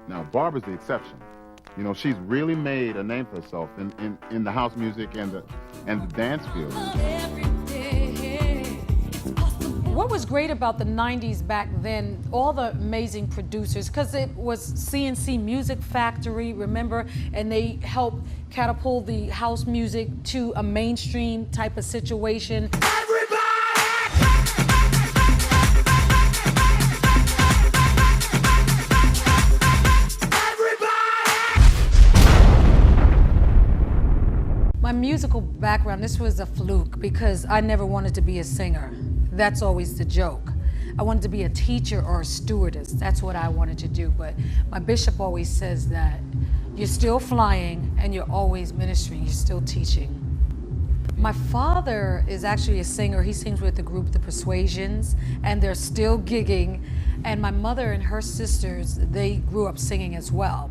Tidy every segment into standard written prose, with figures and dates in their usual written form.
Now, Barbara's the exception. You know, she's really made a name for herself in the house music and the dance field. What was great about the 90s back then, all the amazing producers, because it was CNC Music Factory, remember? And they helped catapult the house music to a mainstream type of situation. My musical background, this was a fluke because I never wanted to be a singer. That's always the joke. I wanted to be a teacher or a stewardess. That's what I wanted to do. But my bishop always says that you're still flying and you're always ministering. You're still teaching. My father is actually a singer. He sings with the group The Persuasions, and they're still gigging. And my mother and her sisters, they grew up singing as well.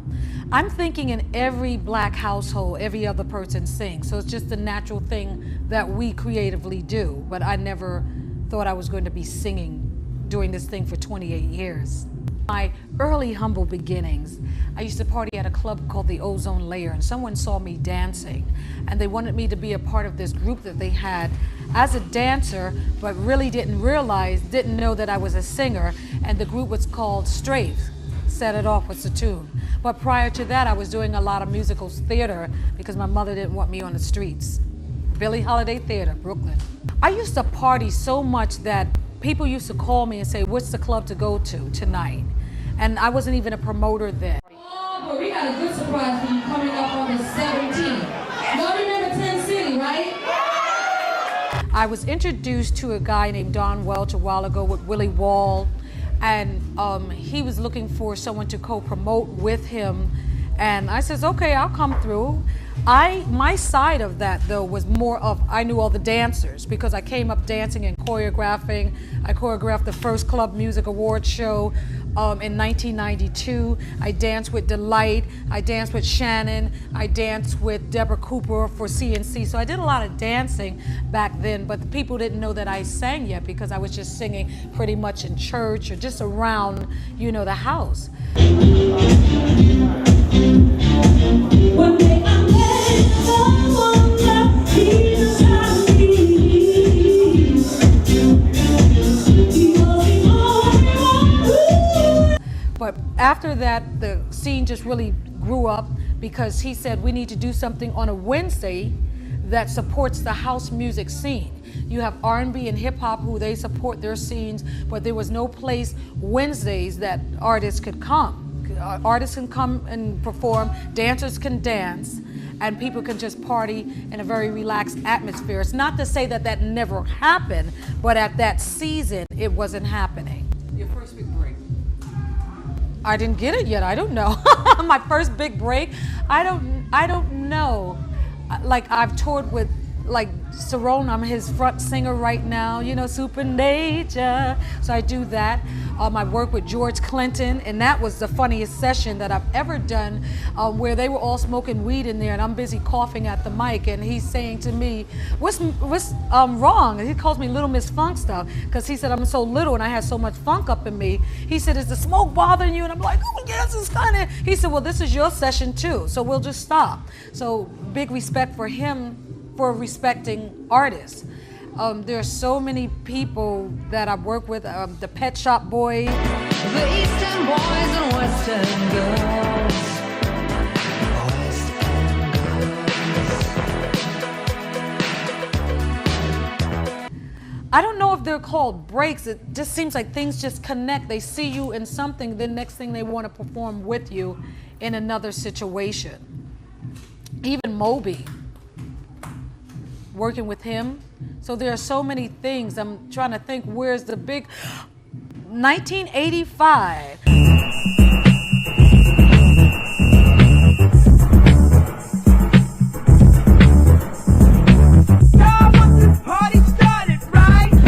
I'm thinking in every black household, every other person sings. So it's just a natural thing that we creatively do. But I never thought I was going to be singing doing this thing for 28 years. My early humble beginnings, I used to party at a club called the Ozone Layer, and someone saw me dancing, and they wanted me to be a part of this group that they had as a dancer, but really didn't know that I was a singer, and the group was called Strafe. Set It Off was the tune. But prior to that, I was doing a lot of musical theater because my mother didn't want me on the streets. Billie Holiday Theater, Brooklyn. I used to party so much that people used to call me and say, what's the club to go to tonight? And I wasn't even a promoter then. Oh, but we got a good surprise for you coming up on the 17th. Y'all remember 10 City, right? I was introduced to a guy named Don Welch a while ago with Willie Wall, and he was looking for someone to co-promote with him. And I says, okay, I'll come through. My side of that, though, was more of, I knew all the dancers because I came up dancing and choreographing. I choreographed the first Club Music Awards show in 1992. I danced with Delight. I danced with Shannon. I danced with Deborah Cooper for CNC. So I did a lot of dancing back then, but the people didn't know that I sang yet because I was just singing pretty much in church or just around, you know, the house. One day I met someone that Jesus I need. He was the only one. But after that, the scene just really grew up because he said we need to do something on a Wednesday that supports the house music scene. You have R&B and hip hop who they support their scenes, but there was no place Wednesdays that artists could come. Artists can come and perform, dancers can dance, and people can just party in a very relaxed atmosphere. It's not to say that that never happened, but at that season, it wasn't happening. Your first big break? I didn't get it yet, I don't know. My first big break, I don't know. Like I've toured with like Cerrone, I'm his front singer right now, you know, Super Nature. So I do that. I work with George Clinton, and that was the funniest session that I've ever done, where they were all smoking weed in there, and I'm busy coughing at the mic, and he's saying to me, what's wrong? And he calls me Little Miss Funk stuff, because he said I'm so little and I had so much funk up in me. He said, is the smoke bothering you? And I'm like, oh yes, it's kind of. He said, well, this is your session too, so we'll just stop. So big respect for him for respecting artists. There are so many people that I've worked with, the Pet Shop Boys. The Eastern boys and Western girls. I don't know if they're called breaks. It just seems like things just connect. They see you in something, then next thing they want to perform with you in another situation. Even Moby, working with him. So there are so many things. I'm trying to think, where's the big 1985.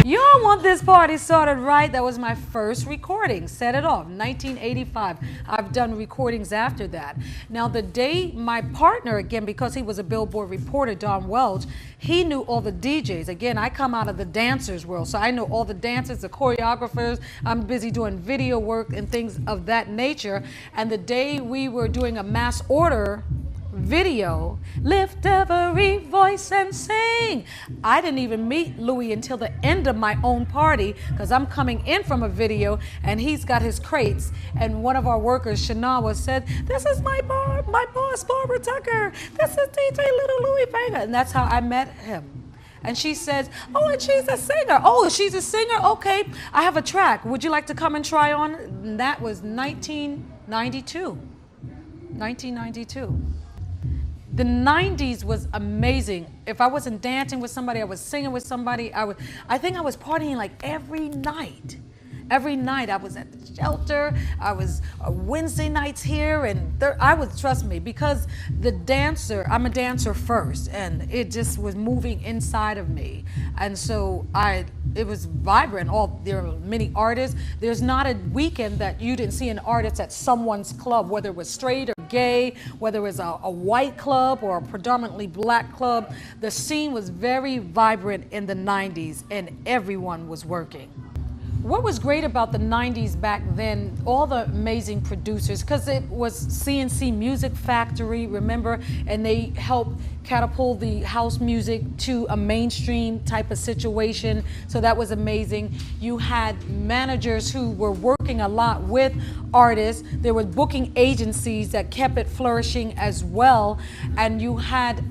Y'all want this party started right. That was my first recording. Set It Off, 1985. I've done recordings after that. Now, the day my partner, again, because he was a Billboard reporter, Don Welch, he knew all the DJs. Again, I come out of the dancers world, so I know all the dancers, the choreographers. I'm busy doing video work and things of that nature. And the day we were doing a mass order video, lift every voice and sing. I didn't even meet Louis until the end of my own party, because I'm coming in from a video and he's got his crates, and one of our workers, Shanawa, said, "This is my boss, Barbara Tucker. This is DJ Little Louis Vega." And that's how I met him. And she says, "Oh, and she's a singer." "Oh, she's a singer? Okay, I have a track. Would you like to come and try on?" And that was 1992. 1992. The 90s was amazing. If I wasn't dancing with somebody, I was singing with somebody. I think I was partying like every night. Every night I was at the shelter. I was Wednesday nights here, and I would, trust me, because the dancer, I'm a dancer first, and it just was moving inside of me. And so it was vibrant. There are many artists. There's not a weekend that you didn't see an artist at someone's club, whether it was straight or gay, whether it was a white club or a predominantly black club. The scene was very vibrant in the 90s, and everyone was working. What was great about the 90s back then, all the amazing producers, because it was CNC Music Factory, remember, and they helped catapult the house music to a mainstream type of situation, so that was amazing. You had managers who were working a lot with artists. There were booking agencies that kept it flourishing as well, and you had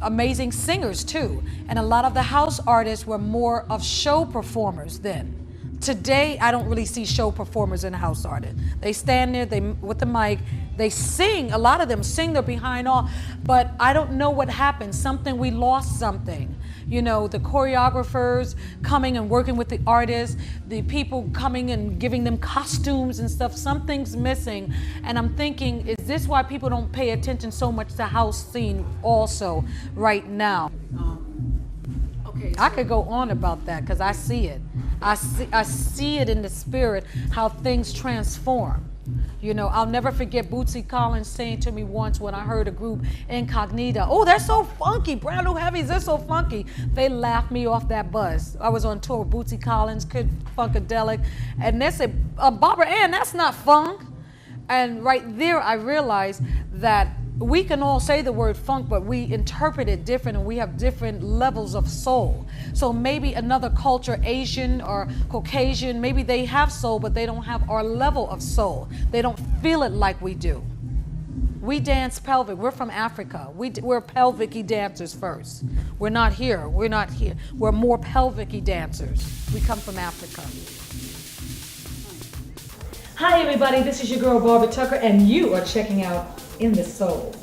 amazing singers too. And a lot of the house artists were more of show performers then. Today, I don't really see show performers in house artists. They stand there with the mic, they sing, a lot of them sing, they're behind all, but I don't know what happened. We lost something. You know, the choreographers coming and working with the artists, the people coming and giving them costumes and stuff, something's missing. And I'm thinking, is this why people don't pay attention so much to house scene also right now? Okay, so I could go on about that because I see it. I see it in the spirit, how things transform. You know, I'll never forget Bootsy Collins saying to me once when I heard a group, Incognita, "Oh, they're so funky, Brand New Heavies, they're so funky." They laughed me off that bus. I was on tour with Bootsy Collins, Kid Funkadelic, and they said, "Barbara Ann, that's not funk." And right there I realized that we can all say the word funk, but we interpret it different, and we have different levels of soul. So maybe another culture, Asian or Caucasian, maybe they have soul, but they don't have our level of soul. They don't feel it like we do. We dance pelvic. We're from Africa. We're pelvic-y dancers first. We're not here. We're not here. We're more pelvic-y dancers. We come from Africa. Hi everybody, this is your girl Barbara Tucker, and you are checking out In the Soul.